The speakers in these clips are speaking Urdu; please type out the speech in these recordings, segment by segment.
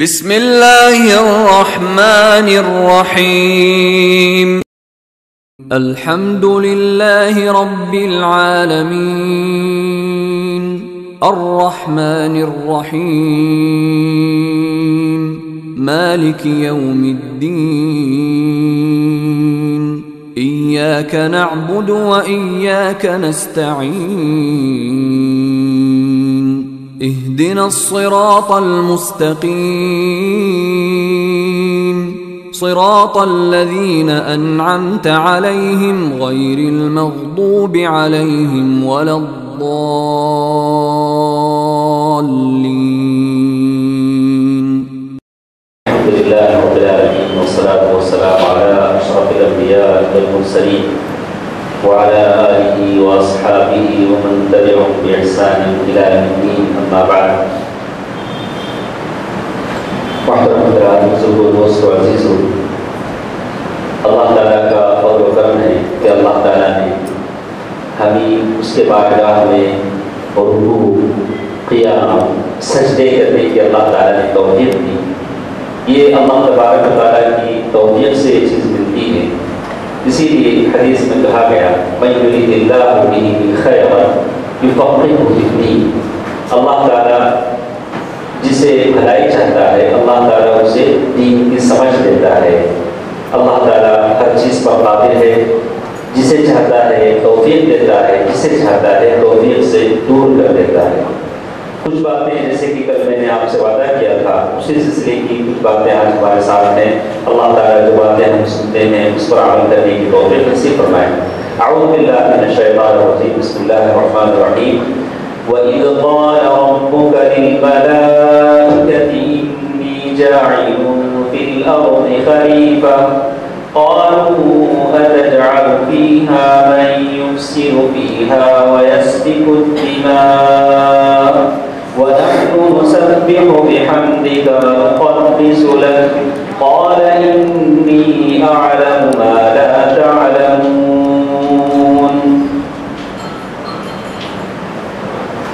بسم اللہ الرحمن الرحیم الحمد للہ رب العالمین الرحمن الرحیم مالک یوم الدین ایاک نعبد و ایاک نستعین اهدنا الصراط المستقيم صراط الذين أنعمت عليهم غير المغضوب عليهم ولا الضالين. الحمد لله رب العالمين والصلاة والسلام على أشرف الأنبياء والمرسلين وعلى آله وأصحابه ومن تبعهم بإحسان إلى يوم الدين. أما بعد. محترم حضرات، بزرگوں، دوستوں، عزیزوں، اللہ تعالیٰ کا فضل و کرم ہے کہ اللہ تعالیٰ نے ہمیں اس کے بارگاہ میں رکوع، قیام، سجدے کرنے کی اللہ تعالیٰ نے توفیق دی. یہ اللہ تبارک و تعالیٰ کی توفیق سے یہ چیز ملتی ہے. اسی لیے حدیث میں کہا گیا من یرید اللہ بہ خیرا یفقہہ فی الدین. اللہ تعالیٰ جسے بھلائی چاہتا ہے اللہ تعالیٰ اسے دین کی سمجھ دیتا ہے. اللہ تعالیٰ ہر چیز پر قادر ہے، جسے چاہتا ہے توفیق دیتا ہے، جسے چاہتا ہے توفیق سے دور کر دیتا ہے. کچھ باتیں جیسے کہ کل میں نے آپ سے وعدہ کیا تھا، اسی سلسلے کی کچھ باتیں آج ہمارے ساتھ ہیں. اللہ تعالیٰ جو باتیں ہم سنتے ہیں اس پر عمل کرنے کی توفیق نصیب فرمائے. اعوذ باللہ من الشیطان الرجیم. بسم اللہ الرحمن الرحیم. وَإِذْ قَالَ رَبُّكَ لِلْمَلَائِكَةِ إِنِّي جَاعِلٌ فِي الْأَرْضِ خَلِيفَةً قَالُوا أَتَجْعَلُ فِيهَا مَن يُفْسِدُ فِيهَا وَيَسْفِكُ الدِّمَاءَ وَنَحْنُ نُسَبِّحُ بِحَمْدِكَ وَنُقَدِّسُ لَكَ قَالَ إِنِّي أَعْلَمُ مَا لَا تَعْلَمُونَ.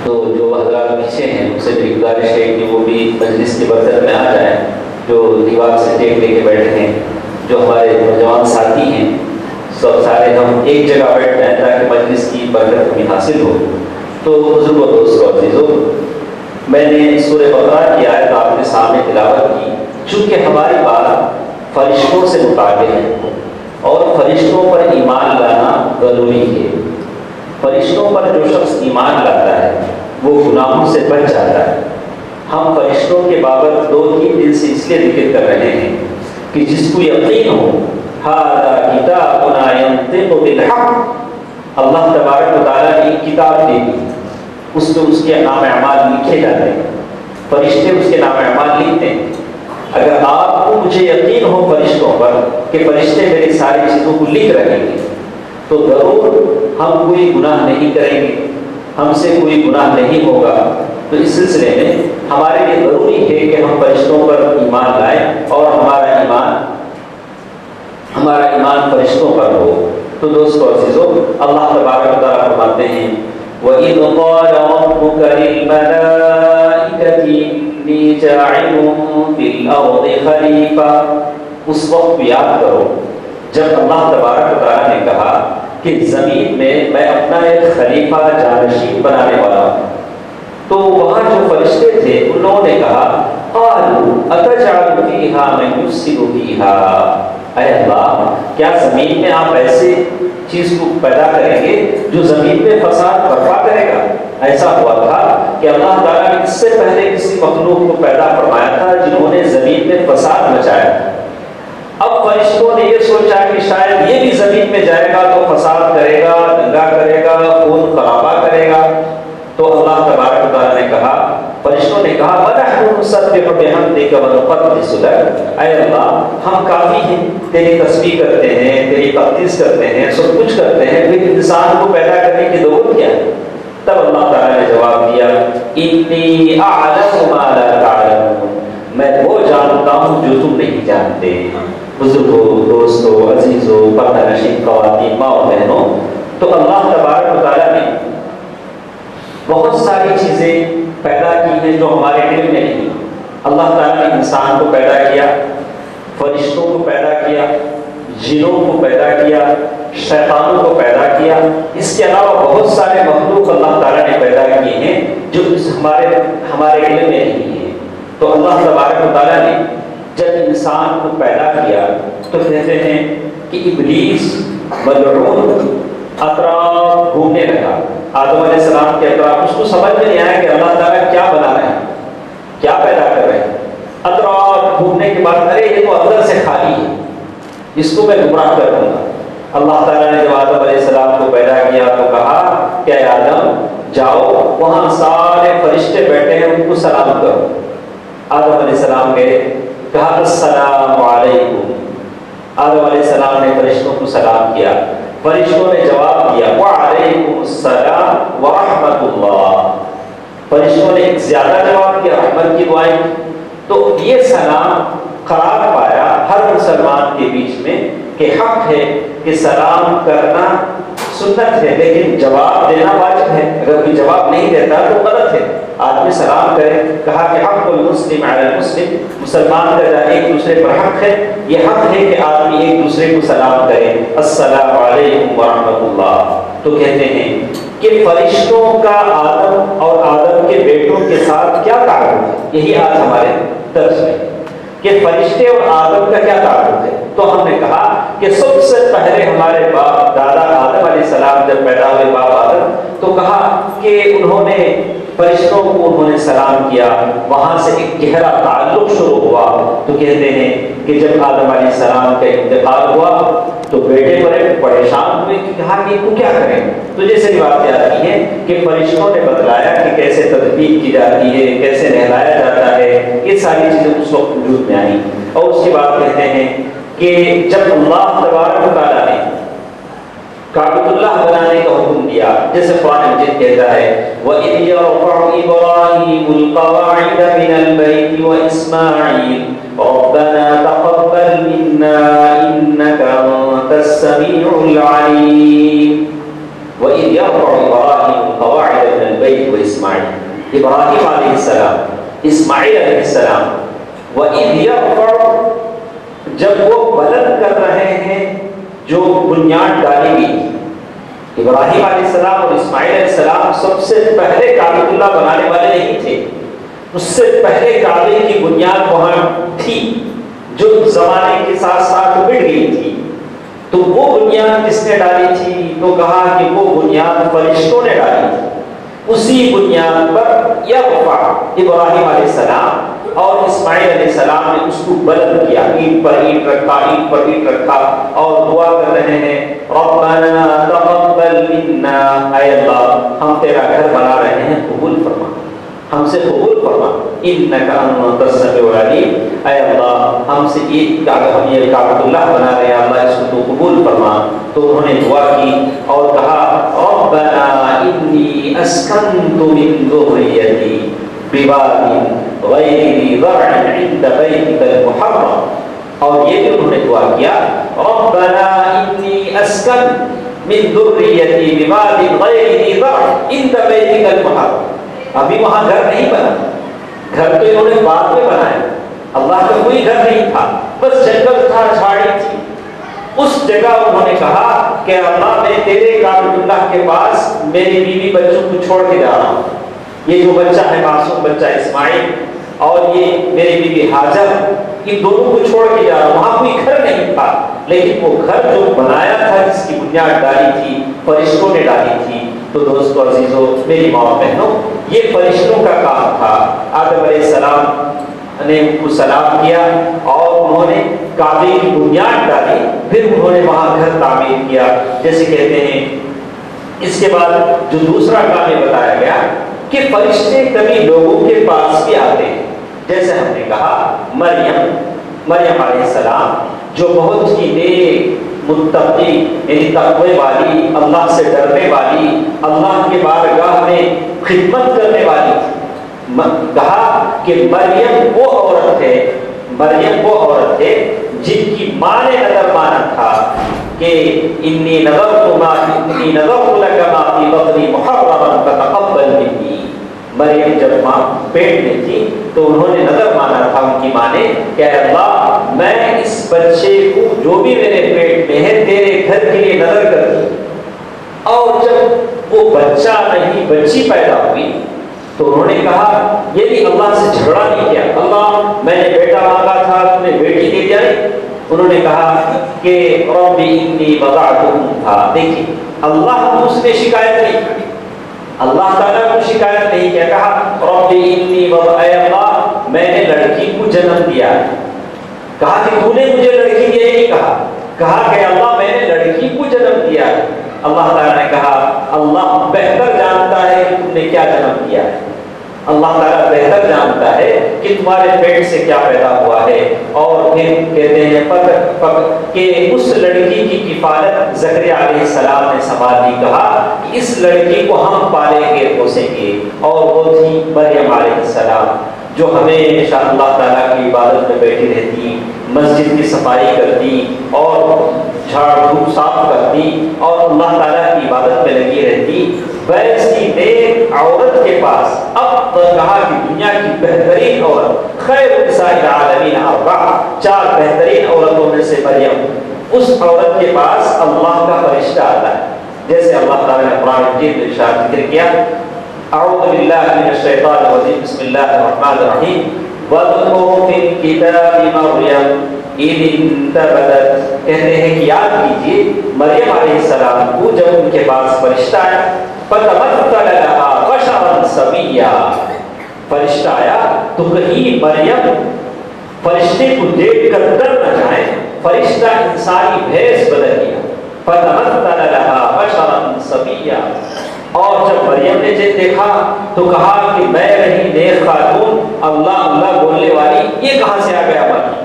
تو جو حضرات پیچھے ہیں ان سے میری گزارش ہے کہ وہ بھی مجلس کی برکت میں آ جائیں. جو دیوار سے ٹیک لے کے بیٹھے ہیں، جو ہمارے نوجوان ساتھی ہیں، سب سارے ہم ایک جگہ بیٹھ جائیں تاکہ مجلس کی برکت ہمیں حاصل ہو. تو بزرگوں، دوستوں، عزیزوں، میں نے سورہ بقرہ کی آیت آپ کے سامنے تلاوت کی. چونکہ ہماری بات فرشتوں سے متعلق ہے اور فرشتوں پر ایمان لانا ضروری ہے. فرشتوں پر جو شخص ایمان لاتا ہے وہ گناہوں سے بچ جاتا ہے. ہم فرشتوں کے بابت 2-3 دن سے اس لیے ذکر کر رہے ہیں کہ جس کو یقین ہو ھذا کتابنا ینطق بالحق، اللہ تبارک و تعالیٰ نے ایک کتاب دی، اس میں اس کے نام اعمال لکھے جاتے ہیں. فرشتے اس کے نام اعمال لکھتے ہیں. اگر آپ کو مجھے یقین ہو فرشتوں پر کہ فرشتے میری ساری چیزوں کو لکھ رہے ہیں تو ضرور ہم کوئی گناہ نہیں کریں گے، ہم سے کوئی گناہ نہیں ہوگا. تو اس سلسلے میں ہمارے لیے ضروری ہے کہ ہم فرشتوں پر ایمان لائیں اور ہمارا ایمان فرشتوں پر ہو. تو دوستو، عزیزو، اللہ تبارک و تعالیٰ فرماتے ہیں وَإِذْ قَالَ رَبُّكَ لِلْمَلَائِكَةِ إِنِّي جَاعِلٌ فِي الْأَرْضِ خَلِيفَةً. اس وقت یاد کرو جب اللہ تبارک و تعالیٰ نے کہا کہ زمین میں میں اپنا ایک خلیفہ جانشین بنانے والا ہوں. تو وہاں جو فرشتے تھے ان لوگوں نے کہا قالوا اتجعل فیہا من یفسد فیہا، اے اللہ کیا زمین میں آپ ایسے چیز کو پیدا کریں گے جو زمین میں فساد برپا کرے گا؟ ایسا ہوا تھا کہ اللہ تعالیٰ نے اس سے پہلے کسی مخلوق کو پیدا فرمایا تھا جنہوں نے زمین میں فساد مچایا. اب فرشتوں نے یہ سوچا کہ شاید یہ بھی زمین میں جائے گا تو فساد کرے گا، دنگا کرے گا، خون خرابہ کرے گا. تو اللہ تبارک و تعالیٰ نے کہا، فرشتوں نے کہا وَنَحْنُ نُسَبِّحُ بِحَمْدِكَ وَنُقَدِّسُ لَكَ، اے اللہ ہم کافی ہیں، تیری تسبیح کرتے ہیں، تیری تقدیس کرتے ہیں، سب کچھ کرتے ہیں، پھر انسان کو پیدا کرنے کی ضرورت کیا ہے؟ تب اللہ تعالیٰ نے جواب دیا إِنِّي أَعْلَمُ مَا لَا تَعْلَمُونَ، میں وہ جانتا ہوں جو تم نہیں جانتے. بزرگوں، دوستوں، عزیزوں، پردہ نشین خواتین، ماں اور بہنوں، تو اللہ تبارک و تعالیٰ نے بہت ساری چیزیں پیدا کی ہیں جو ہمارے علم میں نہیں. اللہ تعالیٰ نے انسان کو پیدا کیا، فرشتوں کو پیدا کیا، جنوں کو پیدا کیا، شیطانوں کو پیدا کیا، اس کے علاوہ بہت سارے مخلوق اللہ تعالیٰ نے پیدا کیے ہیں جو ہمارے علم میں نہیں ہیں۔ تو اللہ تبارک و تعالیٰ نے جب انسان کو پیدا کیا تو کہتے ہیں کہ ابلیس ملعون اطراف گھومنے لگا، آدم علیہ السلام کے اطراف۔ اس کو سمجھ میں نہیں آیا کہ اللہ تعالیٰ کیا بنا رہے ہیں، کیا پیدا کر رہے ہیں۔ اطراف گھومنے کے بعد ارے یہ تو اندر سے خالی ہے، اس کو میں گمراہ کر دوں گا۔ اللہ تعالیٰ نے جب آدم علیہ السلام کو پیدا کیا تو کہا کہ اے آدم جاؤ، وہاں سارے فرشتے بیٹھے ہیں، ان کو سلام کرو۔ آدم علیہ السلام گئے، کہا السلام علیکم۔ آدم علیہ السلام نے فرشتوں کو سلام کیا، فرشتوں نے جواب دیا وعلیکم السلام ورحمۃ اللہ۔ فرشتوں نے ایک زیادہ جواب دیا، رحمت کی دعائیں۔ تو یہ سلام قرار پایا ہر مسلمان کے بیچ میں کہ حق ہے کہ سلام کرنا سنت ہے، لیکن جواب دینا واجب ہے۔ اگر کوئی جواب نہیں دیتا تو غلط ہے۔ آدمی سلام کرے، کہا کہ حق المسلم علی المسلم، مسلمان کا ایک دوسرے پر حق ہے، یہ حق ہے کہ آدمی ایک دوسرے کو سلام کرے، السلام علیکم ورحمۃ اللہ۔ تو کہتے ہیں کہ فرشتوں کا آدم اور آدم کے بیٹوں کے ساتھ کیا تعلق ہے، یہی آج ہمارے درس میں کہ فرشتے اور آدم کا کیا تعلق ہے۔ تو ہم نے کہا کہ سب سے پہلے ہمارے باپ دادا آدم علیہ السلام جب پیدا ہوئے، باپ آدم، تو کہا کہ انہوں نے فرشتوں کو انہوں نے سلام کیا، وہاں سے ایک گہرا تعلق شروع ہوا۔ تو کہتے ہیں کہ جب آدم علیہ السلام کا انتقال ہوا تو بیٹے بڑے پریشان ہوئے کہ کہا کہ ان کو کیا کریں۔ تو جیسے باتیں آتی ہیں کہ فرشتوں نے بتلایا کہ کیسے تدبیر کی جاتی ہے، کیسے نہلایا جاتا ہے، یہ ساری چیزیں اس وقت وجود میں آئیں۔ اور اس کے بعد کہتے ہیں کہ جب اللہ تبارک و تعالیٰ نے کعبۃ اللہ بنانے کا حکم دیا، جیسے قرآن مجید کہتا ہے وَإِذْ يَرْفَعُ إِبْرَاهِيمُ الْقَوَاعِدَ مِنَ الْبَيْتِ وَإِسْمَاعِيلُ رَبَّنَا تَقَبَّلْ مِنَّا إِنَّكَ أَنْتَ السَّمِيعُ الْعَلِيمُ۔ وَإِذْ يَرْفَعُ إِبْرَاهِيمُ الْقَوَاعِدَ مِنَ الْبَيْتِ وَإِسْمَاعِيلُ، ابراہیم علیہ السلام، اسماعیل علیہ السلام، وَإِذْ يَرْفَعُ، جب وہ بلند کر رہے ہیں جو بنیاد ڈالی گئی۔ ابراہیم علیہ السلام اور اسماعیل علیہ السلام سب سے پہلے کعبۃ اللہ بنانے والے نہیں تھے، اس سے پہلے کعبے کی بنیاد وہاں تھی جو زمانے کے ساتھ ساتھ مٹ گئی تھی۔ تو وہ بنیاد کس نے ڈالی تھی؟ تو کہا کہ وہ بنیاد فرشتوں نے ڈالی تھی۔ اسی بنیاد پر یرفع ابراہیم علیہ السلام اور اسماعیل علیہ السلام نے اس کو بلند کیا، اینٹ پر اینٹ رکھا، اینٹ پر اینٹ رکھا، اور دعا کر رہے ہیں ربنا تقبل منا، اے اللہ ہم تیرا گھر بنا رہے ہیں، قبول فرما، ہم سے قبول فرما، انک انت السمیع العلیم، اے اللہ ہم سے ہم یہ کعبۃ اللہ بنا رہے ہیں، اللہ اس کو تو قبول فرما۔ تو انہوں نے دعا کی اور کہا ربنا انی اسکنت من ذریتی بواد غیر ذی زرع عند بیتک المحرم، اور یہ بھی انہوں نے دعا کیا ربنا انی اسکنت من ذریتی بواد غیر ذی زرع عند بیتک المحرم۔ ابھی وہاں گھر نہیں بنا، گھر تو انہوں نے بعد میں بنایا، اللہ کا کوئی گھر نہیں تھا، بس جنگل تھا، جھاڑی تھی، اس جگہ انہوں نے کہا کہ اللہ میں تیرے کعبۃ اللہ کے پاس میری بیوی بچوں کو چھوڑ کے جا رہا ہوں، یہ جو بچہ ہے معصوم بچہ اسماعیل اور یہ میری بیوی ہاجر، ان دونوں کو چھوڑ کے جا رہا ہوں۔ وہاں کوئی گھر نہیں تھا، لیکن وہ گھر جو بنایا تھا، جس کی بنیاد ڈالی تھی، فرشتوں نے ڈالی تھی۔ تو دوستو عزیزو، میری ماں بہنوں، یہ فرشتوں کا کام تھا۔ آدم علیہ السلام نے ان کو سلام کیا اور انہوں نے کعبے کی بنیاد ڈالی، پھر انہوں نے وہاں گھر تعمیر کیا، جیسے کہتے ہیں۔ اس کے بعد جو دوسرا کام یہ بتایا گیا کہ فرشتے کبھی لوگوں کے پاس بھی آتے ہیں، جیسے ہم نے کہا مریم علیہ السلام جو بہت ہی نیک متقی یعنی تقوی والی، اللہ سے ڈرنے والی، اللہ کے بارگاہ میں خدمت کرنے والی تھی۔ کہا کہ مریم وہ عورت ہے جن کی ماں نے نظر مانا تھا کہ انی نظرت لک ما فی بطنی محررا فتقبل منی، مریم جب ماں پیٹ میں تھی تو انہوں نے نظر مانا تھا ان کی ماں نے کہ اے اللہ میں اس بچے کو جو بھی میرے پیٹ میں ہے تیرے گھر کے لیے نظر کرتی. اور جب وہ بچہ نہیں بچی پیدا ہوئی تو انہوں نے کہا یہ بھی اللہ سے جھگڑا نہیں کیا, اللہ میں نے بیٹا مانگا تھا تم نے بیٹی دے دیا. انہوں نے کہا کہ رب انی وضعت انثى. دیکھیے اللہ کو اس نے شکایت نہیں کی, اللہ تعالیٰ کو شکایت نہیں کیا, کہا رب انی اے اللہ میں نے لڑکی کو جنم دیا. کہا کہ تو نے مجھے لڑکی دیا, نہیں کہا, کہا کہ اللہ میں نے لڑکی کو جنم دیا. اللہ تعالیٰ نے کہا اللہ بہتر جانتا ہے کہ تم نے کیا جنم دیا ہے, اللہ تعالیٰ بہتر جانتا ہے کہ تمہارے پیٹ سے کیا پیدا ہوا ہے. اور پھر کہتے ہیں کہ اس لڑکی کی کفالت زکریا علیہ السلام نے سنبھال لی. کہا کہ اس لڑکی کو ہم پالیں گے پوسیں گے. اور وہ تھی مریم علیہ السلام جو ہمیشہ اللہ تعالیٰ کی عبادت میں بیٹھی رہتی, مسجد کی صفائی کرتی اور جھاڑ دھوپ صاف کرتی اور اللہ تعالیٰ کی عبادت میں لگی رہتی. ویسی نیک عورت کے پاس اب کہا کہ دنیا کی بہترین عورت خیر نساء العالمین اربع, 4 بہترین عورتوں میں سے مریم, اس عورت کے پاس اللہ کا فرشتہ آتا ہے. جیسے اللہ تعالیٰ نے قرآن مجید میں ارشاد ذکر کیا, اعوذ باللہ من الشیطان الرجیم بسم اللہ الرحمن الرحیم واذکر فی الکتاب مریم اذ انتبذت. کہتے ہیں کہ یاد کیجیے مریم علیہ السلام کو جب ان کے پاس فرشتہ آیا, فتمثل لها بشرا سویا. فرشتہ آیا تو کہیں مریم فرشتے کو دیکھ کر ڈر نہ جائیں, فرشتہ انسانی بھیس بدل گیا. فتمثل لها بشرا سویا. اور جب مریم نے جب دیکھا تو کہا کہ میں رہی نیک خاتون اللہ اللہ بولنے والی, یہ کہاں سے آ گیا مریم؟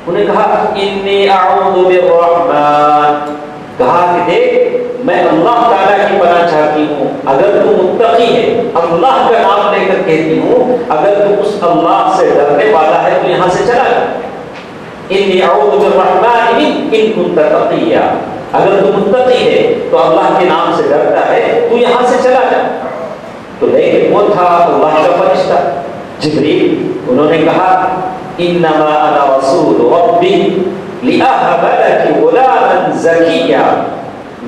انہیں کہا انی اعوذ بالرحمن. کہا کہ دیکھ میں اللہ تعالیٰ کی پناہ چاہتی ہوں, اگر تو متقی ہے اللہ کا نام لے کر کہتی ہوں, اگر تو اس اللہ سے ڈرنے والا ہے تو یہاں سے چلا جا. انی اعوذ بالرحمن ان کنت تقیا. اگر تو متقی ہے تو اللہ کے نام سے ڈرتا ہے تو یہاں سے چلا جا. تو لیکن وہ تھا اللہ کا فرشتہ جبریل. انہوں نے کہا انما انا رسول ربی لأہب لک غلاما زکیا.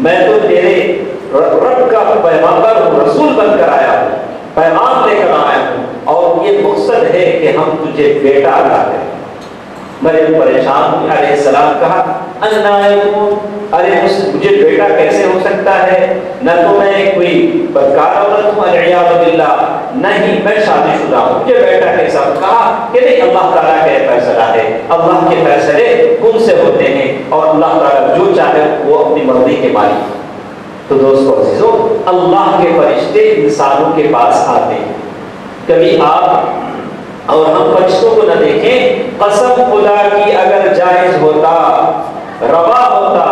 میں تو تیرے رب کا پیغمبر ہوں, رسول بن کر آیا ہوں, پیغام لے کر آیا ہوں, اور یہ مقصد ہے کہ ہم تجھے بیٹا عطا کریں. مریم پریشان ہوئی, علیہ السلام کہا انا یکون, ارے مجھے بیٹا کیسے ہو سکتا ہے, نہ تو میں کوئی بدکار عورت ہوں, والعیاذ باللہ, نہیں میں شادی شدہ ہوں, مجھے بیٹا کیسا ہو. کہا کہ نہیں اللہ تعالیٰ کا فیصلہ ہے, اللہ کے فیصلے کن سے ہوتے ہیں اور اللہ تعالیٰ جو چاہے وہ اپنی مرضی کے مالک. تو دوستو عزیزو, اللہ کے فرشتے انسانوں کے پاس آتے ہیں. کبھی آپ اور ہم فرشتوں کو نہ دیکھیں, قسم خدا کی اگر جائز ہوتا روا ہوتا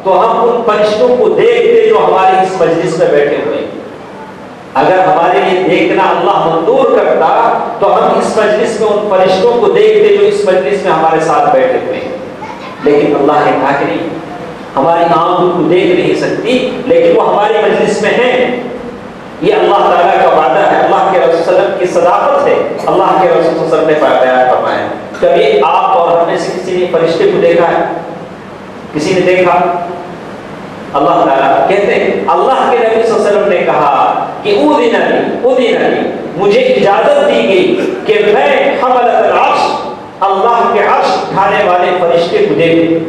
تو ہم ان فرشتوں کو دیکھتے جو ہمارے اس مجلس میں بیٹھے ہوئے. اگر ہمارے لیے دیکھنا اللہ منظور کرتا تو ہم اس مجلس میں ان فرشتوں کو دیکھتے جو اس مجلس میں ہمارے ساتھ بیٹھے ہوئے. لیکن اللہ نے کہا کہ نہیں, ہماری آنکھ ان کو دیکھ نہیں سکتی لیکن وہ ہماری مجلس میں ہیں. یہ اللہ تعالیٰ کا وعدہ ہے, اللہ کے رسول صلی اللہ علیہ وسلم کی صداقت ہے. اللہ کے رسول صلی اللہ علیہ وسلم نے بیان فرمایا. کبھی آپ اور ہم میں سے کسی نے فرشتے کو دیکھا ہے؟ کسی نے دیکھا؟ اللہ تعالیٰ کہتے ہیں, اللہ کے نبی صلی اللہ علیہ وسلم نے کہا کہ اذن لی, مجھے اجازت دی گئی کہ میں حملۃ العرش, اللہ کے عرش اٹھانے والے فرشتے کو دیکھوں.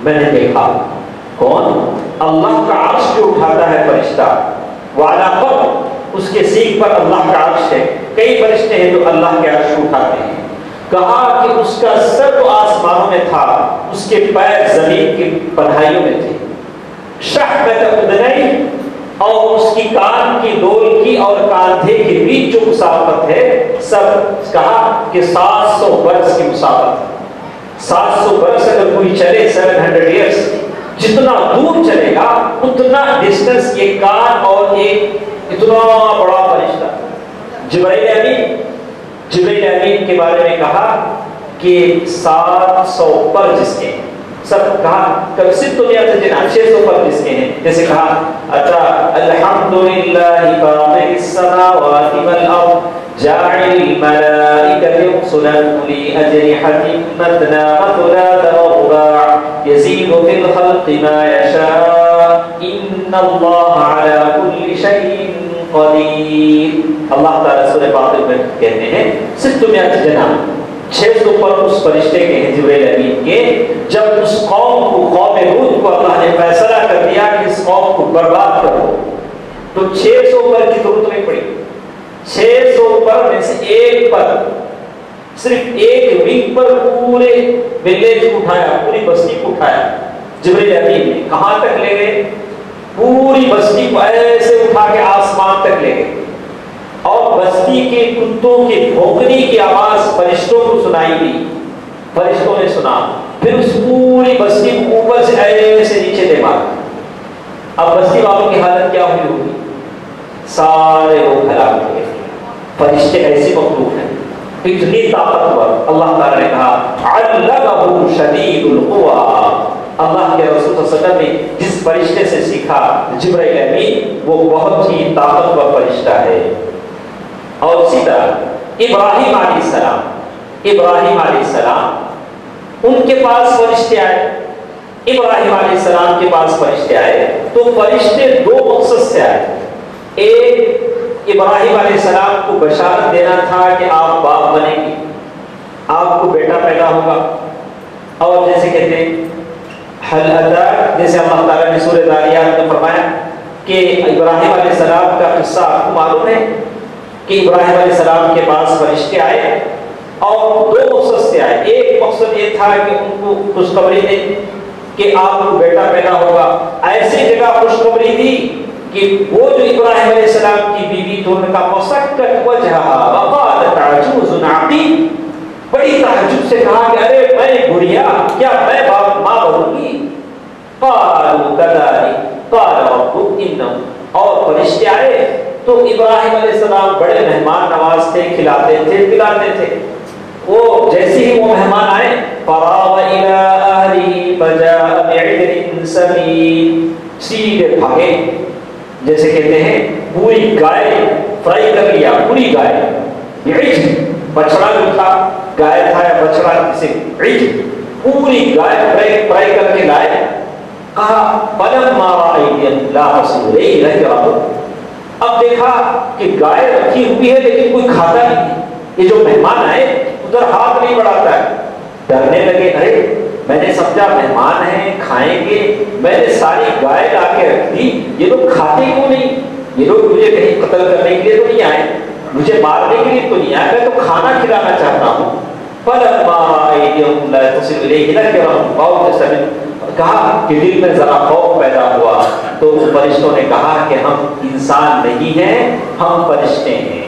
میں نے دیکھا. کون؟ اللہ کا عرش جو اٹھاتا ہے فرشتہ, وعلیٰ قبر, اس کے سینگ پر اللہ کا عرش ہے. کئی فرشتے ہیں جو اللہ کے عرش کو اٹھاتے ہیں. کہا کہ اس کا سر تو آسمانوں میں تھا, اس کے پیر زمین کی پناہیوں میں تھے. شحمۃ اذنیہ, اور اس کی کان کی ڈول کی اور کاندھے کے بیچ جو مسافت ہے, سب کہا کہ 700 برس کی مسافت. 700 برس اگر کوئی چلے, 700 ایئرس, جتنا دور چلے گا اتنا ڈسٹنس یہ کان اور ایک اتنا بڑا فرشتہ. جبرائیل امین کے بارے میں کہا کہ 700 پر جس کے سب کہا کب ست میں جنا 600 پر کس کے ہیں، جیسے کہا اتا الحمدللہ فاطر السماوات والارض جاعل الملائکۃ رسلا الی اجنحۃ مثنى وثلاث ورباع يزيد في الخلق ما يشاء ان اللہ علی کل شیء قدیر۔ اللہ تعالیٰ سورہ فاطر میں کہتے ہیں 600 جنا 600 پر اس فرشتے کے ہیں جبرائیل امین کے، جب اس قوم کو قوم ہود کو اللہ نے فیصلہ کر دیا کہ اس قوم کو برباد کرو، تو 600 پر کی ضرورت نہیں پڑی، 600 پر میں سے ایک پر، صرف ایک ونگ پر پورے ولیج کو اٹھایا، پوری بستی کو اٹھایا جبرائیل امین نے۔ کہاں تک لے گئے؟ پوری بستی کو ایسے اٹھا کے آسمان تک لے گئے، اور بستی کے کتوں کے بھونکنے کی آواز فرشتوں کو سنائی دی، فرشتوں نے سنا، پھر اس پوری بستی کو اوپر سے ایسے نیچے دے مارا۔ اب بستی والوں کی حالت کیا ہوئی ہوگی؟ سارے لوگ ہلاک ہو گئے۔ فرشتے ایسی مخلوق ہیں، اتنی طاقتور۔ اللہ تعالیٰ نے کہا علمہ شدید القویٰ، اللہ کے رسول صلی اللہ علیہ وسلم نے جس فرشتے سے سیکھا جبرائیل امین، وہ بہت ہی طاقتور فرشتہ ہے۔ اور اسی طرح ابراہیم علیہ السلام، ابراہیم علیہ السلام ان کے پاس فرشتے آئے، ابراہیم علیہ السلام کے پاس فرشتے آئے تو فرشتے دو مقصد سے آئے۔ ایک، ابراہیم علیہ السلام کو بشارت دینا تھا کہ آپ باپ بنیں گے، آپ کو بیٹا پیدا ہوگا، اور جیسے کہتے ہیں حل اتاک، جیسے اللہ تعالیٰ نے سورہ ذاریات میں فرمایا کہ ابراہیم علیہ السلام کا قصہ آپ کو معلوم ہے کہ ابراہیم علیہ السلام کے پاس فرشتے آئے اور دو مقصد سے آئے۔ ایک مقصد یہ تھا کہ ان کو خوشخبری دیں کہ آپ کو بیٹا پیدا ہوگا، ایسی جگہ خوشخبری دی کہ وہ جو ابراہیم علیہ السلام کی بیوی تو ان کا مسکت وجہا وقالت عجوز عقیم، بڑی تعجب سے کہا کہ ارے میں بڑھیا، کیا میں ماں بنوں گی؟ قالوا كذلك قال ربك انه، اور فرشتے آئے تو ابراہیم علیہ السلام بڑے مہمان نواز تھے، کھلاتے تھے پلاتے تھے۔ وہ جیسے ہی وہ مہمان آئے فراغ الى اهله فجاء بعجل سمین، سیدھے بھاگے، جیسے کہتے ہیں پوری گائے فرائی کر لیا، پوری گائے، عجل بچڑا جو تھا، گائے تھا یا بچڑا، کسی عجل پوری گائے فرائی کر کے لائے۔ کہا فلما رأى لا رسول الیہ، اب دیکھا کہ گائے رکھی ہوئی ہے لیکن کوئی کھاتا نہیں، یہ جو مہمان آئے ادھر ہاتھ نہیں بڑھاتا ہے، ڈرنے لگے، ارے میں نے سمجھا مہمان ہیں کھائیں گے، میں نے ساری گائے لا کے رکھ دی، یہ لوگ کھاتے کیوں نہیں؟ یہ لوگ مجھے کہیں قتل کرنے کے لیے تو نہیں آئے، مجھے مارنے کے لیے تو نہیں آئے، میں تو کھانا کھلانا چاہتا ہوں۔ فلما ایدیہم لا تصل الیہ نکرہم قوم سمن، کہا کہ دل میں ذرا خوف پیدا ہوا تو فرشتوں نے کہا کہ ہم انسان نہیں ہیں، ہم فرشتے ہیں،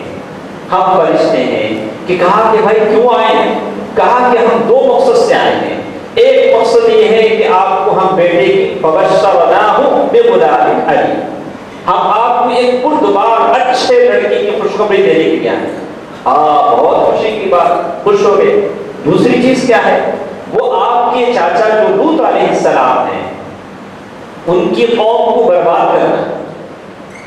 ہم فرشتے ہیں۔ کہ کہا کہ بھائی کیوں آئے ہیں؟ کہا کہ ہم دو مقصد سے آئے ہیں، ایک مقصد یہ ہے کہ آپ کو ہم بیٹے کی فبشرناہ بغلام حلیم، ہم آپ کو ایک بردبار اچھے لڑکی کی خوشخبری دینے کے لیے آئے۔ بہت خوشی کی بات، خوش ہو گئے۔ دوسری چیز کیا ہے؟ وہ آپ کے چاچا جو لوط علیہ السلام ہیں، ان کی قوم کو برباد کرنا،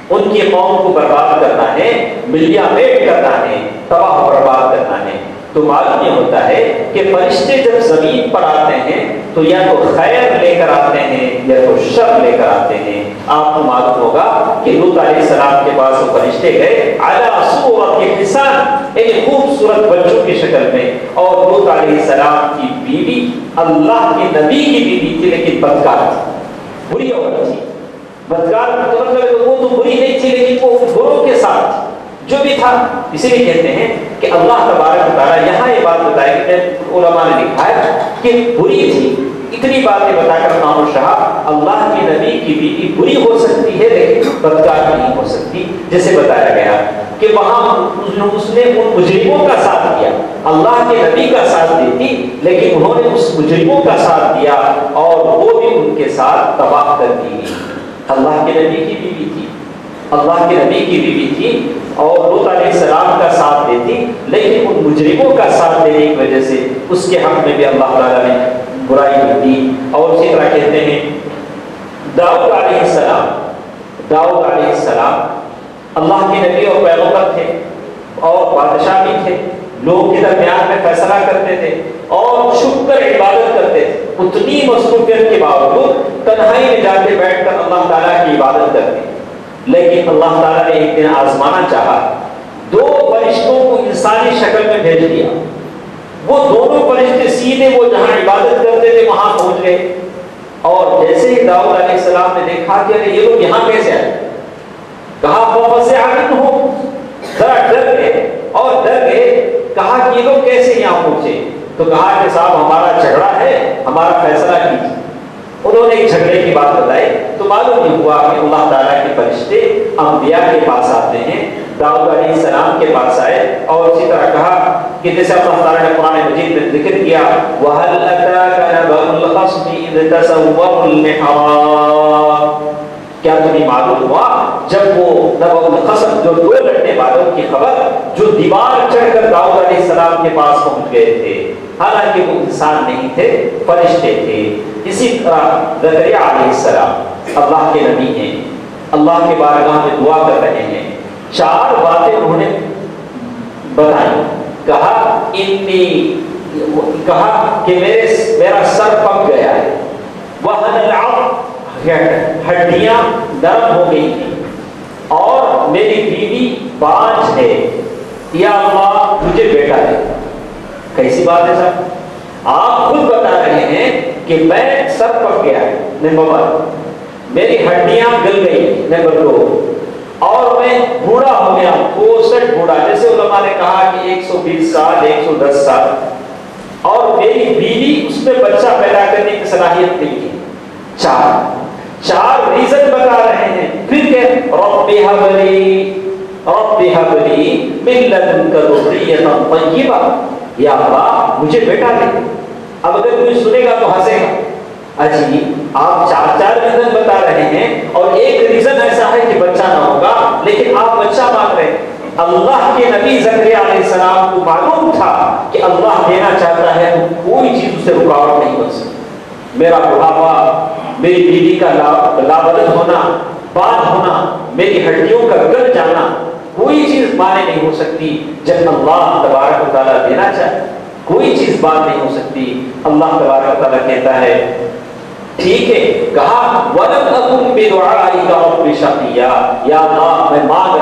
ان کی قوم کو برباد کرنا ہے، ملیا میٹ کرنا ہے، تباہ برباد کرنا ہے۔ تو معلوم یہ ہوتا ہے کہ فرشتے جب زمین پر آتے ہیں تو یا تو خیر لے کر آتے ہیں یا تو شر لے کر آتے ہیں۔ آپ کو معلوم ہوگا کہ لوط علیہ السلام کے پاس وہ فرشتے گئے علی صورت حسان، ایک خوبصورت بچوں کی شکل میں، اور لوط علیہ السلام کی بیوی اللہ کے نبی کی بیوی تھی لیکن بدکار تھی، بری عورت تھی۔ بدکار مطلب وہ تو بری نہیں تھی لیکن وہ بروں کے ساتھ جو بھی تھا، اسی لیے کہتے ہیں کہ اللہ تبارک و تعالیٰ یہاں یہ بات بتائی کہ علماء نے لکھا ہے کہ بری تھی، اتنی باتیں بتا کر امام شاہ اللہ کی نبی کی بیوی بری ہو سکتی ہے لیکن بدکار نہیں ہو سکتی، جیسے بتایا گیا کہ وہاں اس نے ان مجرموں کا ساتھ دیا، اللہ کے نبی کا ساتھ دیتی لیکن انہوں نے اس مجرموں کا ساتھ دیا اور وہ بھی ان کے ساتھ تباہ کر دی۔ اللہ کے نبی کی بیوی تھی، اللہ کے نبی کی بیوی تھی اور لوط علیہ السلام کا ساتھ دیتی، لیکن ان مجرموں کا ساتھ دینے کی وجہ سے اس کے حق میں بھی اللہ تعالیٰ نے برائی کی دی۔ اور اسی طرح کہتے ہیں داؤد علیہ السلام اللہ کے نبی اور پیغمبر تھے اور بادشاہ بھی تھے، لوگوں کے درمیان میں فیصلہ کرتے تھے اور چھپ کر عبادت کرتے تھے، اتنی مصروفیت کے باوجود تنہائی میں جا کے بیٹھ کر اللہ تعالیٰ کی عبادت کرتے۔ لیکن اللہ تعالیٰ نے ایک دن آزمانا چاہا، دو فرشتوں کو انسانی شکل میں بھیج دیا، وہ دونوں فرشتے سیدھے وہ جہاں عبادت کرتے تھے وہاں پہنچ گئے، اور جیسے ہی داؤد علیہ السلام نے دیکھا کہ یہ لوگ یہاں کیسے آئے، کہا فَفَزِعَ مِنْهُمْ، ذرا ڈر گئے، کہا کہ یہ لوگ کیسے یہاں پہنچے، تو کہا کہ صاحب ہمارا جھگڑا ہے، ہمارا فیصلہ کیجیے۔ انہوں نے ایک جھگڑے کی بات بتائی تو معلوم یہ ہوا کہ اللہ تعالیٰ کے فرشتے انبیاء کے پاس آتے ہیں، داؤد علیہ السلام کے پاس آئے، اور اسی طرح کہا کہ جیسے اللہ تعالیٰ نے قرآن مجید میں ذکر کیا وَهَلْ أَتَاكَ نَبَأُ الْخَصْمِ إِذْ تَسَوَّرُوا الْمِحْرَابَ، کیا تمہیں معلوم ہوا جب وہ نبأ الخصم جو دو لڑنے والوں کی خبر جو دیوار چڑھ کر داؤد علیہ السلام کے پاس پہنچ گئے تھے، حالانکہ وہ انسان نہیں تھے، فرشتے تھے۔ اسی طرح زکریا علیہ السلام اللہ کے نبی ہیں، اللہ کے بارگاہ میں دعا کر رہے ہیں، چار باتیں انہوں نے بتائیں، کہا کہ میرا سر پک گیا ہے، وَهَنَ الْعَظْمُ، ہڈیاں نرم ہو گئی تھی، اور میری بیوی بانجھ ہے، یا اللہ مجھے بیٹا دے۔ کیسی بات ہے صاحب، آپ خود بتا رہے ہیں کہ میں سر پک گیا ہے، نمبر 1، میری ہڈیاں گل گئی، نمبر 2، اور میں بوڑھا ہو گیا، 64 بوڑھا، جیسے علماء نے کہا کہ 120 سال 110 سال، اور میری بیوی اس میں بچہ پیدا کرنے کی صلاحیت نہیں ہے۔ چار ریزن بتا رہے ہیں، پھر کہ رب هب لی من لدنک ذریۃ طیبہ، یا اللہ مجھے بیٹا دے۔ اب اگر کوئی سنے گا تو ہنسے گا، اجی آپ چار ریزن بتا رہے ہیں اور ایک ریزن ایسا ہے کہ بچہ نہ ہوگا، لیکن آپ بچہ مانگ رہے ہیں۔ اللہ کے نبی زکریا علیہ السلام کو معلوم تھا کہ اللہ دینا چاہتا ہے تو کوئی چیز اسے رکاوٹ نہیں بن سکتی۔ میرا بڑھاپا، میری بیوی کا لاولد ہونا، بانجھ ہونا، میری ہڈیوں کا گل جانا، کوئی چیز مانے نہیں ہو سکتی جب اللہ تبارک و تعالیٰ دینا چاہے، کوئی چیز بات نہیں ہو سکتی۔ اللہ تبارک و تعالیٰ کہتا ہے ٹھیک ہے، کہا وَلَمْ أَكُنْ بِدُعَائِكَ رَبِّ شَقِيًّا، یا اللہ میں مانگ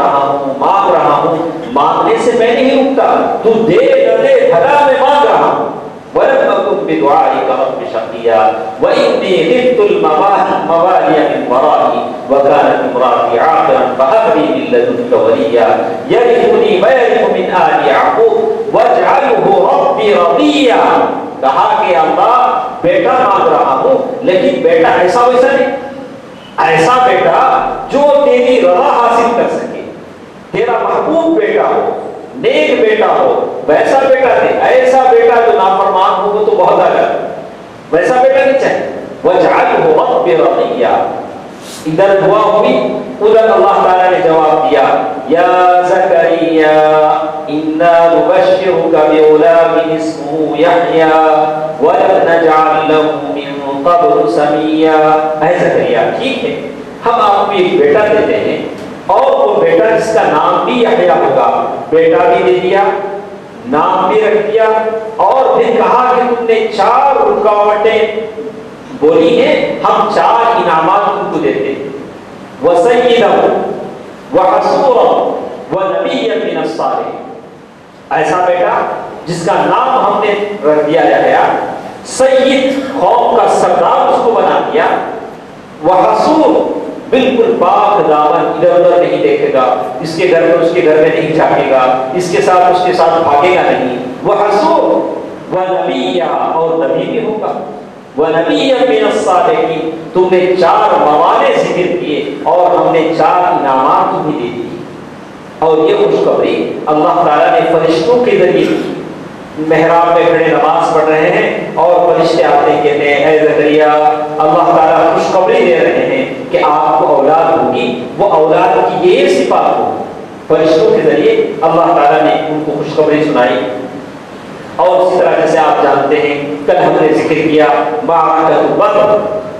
رہا ہوں، مانگنے سے میں نہیں رکتا، تو دے نہ دے بھلا میں مانگ رہا ہوں۔ وَلَمْ أَكُنْ بِدُعَائِكَ رَبِّ شَقِيًّا وَإِنِّي خِفْتُ الْمَوَالِيَ مِنْ وَرَائِي وَكَانَتِ امْرَأَتِي عَاقِرًا فَهَبْ لِي مِن لَّدُنكَ وَلِيًّا يَرِثُنِي وَيَرِثُ مِنْ آلِ يَعْقُوبَ وَاجْعَلْهُ رَبِّ رَضِيًّا۔ کہا کہ اللہ بیٹا مانگ رہا ہوں، لیکن بیٹا ایسا ویسا نہیں، ایسا بیٹا جو تیری رضا حاصل کر سکے، تیرا محبوب بیٹا ہو، نیک بیٹا ہو، ویسا بیٹا دے۔ ایسا بیٹا جو نافرمان ہو وہ تو بہت الگ، ویسا بیٹا نہیں چاہیے۔ وَاجْعَلْهُ رَبِّ رَضِيًّا، ادھر دعا ہوئی، ادھر اللہ تعالیٰ نے جواب دیا یا زکریا انا نبشرک بغلام اسمہ یحییٰ ولم نجعل له من قبل سمیا۔ اے زکریا ٹھیک ہے، ہم آپ کو ایک بیٹا دیتے ہیں، اور وہ بیٹا جس کا نام بھی یحییٰ ہوگا، بیٹا بھی دے دیا، نام بھی رکھ دیا، اور پھر کہا کہ تم نے 4 رکاوٹیں بولی ہیں، ہم 4 انعامات تم کو دیتے ہیں، وَسَيِّدًا وَحَصُورًا وَنَبِيًّا مِنَ الصَّالِحِينَ، ایسا بیٹا جس کا نام ہم نے رکھ دیا ہے سید، قوم کا سردار اس کو بنا دیا، وحصور بالکل پاک دامن، ادھر ادھر نہیں دیکھے گا، اس کے گھر میں اس کے گھر میں نہیں جھانکے گا، اس کے ساتھ بھاگے گا نہیں، وحصور ونبیّا، اور نبی بھی ہوگا، ونبیّا من الصالحین، تم نے 4 موانع ذکر کیے اور ہم نے 4 انعامات تمہیں دے دیے۔ اور یہ خوشخبری اللہ تعالیٰ نے فرشتوں کے ذریعے کی، محراب میں کھڑے نماز پڑھ رہے ہیں اور فرشتے آتے ہیں کہتے ہیں اے زکریا اللہ تعالیٰ خوشخبری دے رہے ہیں کہ آپ کو اولاد ہوگی، وہ اولاد کی یہ صفات ہوگی۔ فرشتوں کے ذریعے اللہ تعالیٰ نے ان کو خوشخبری سنائی۔ اور اسی طرح جیسے آپ جانتے ہیں کل ہم نے ذکر کیا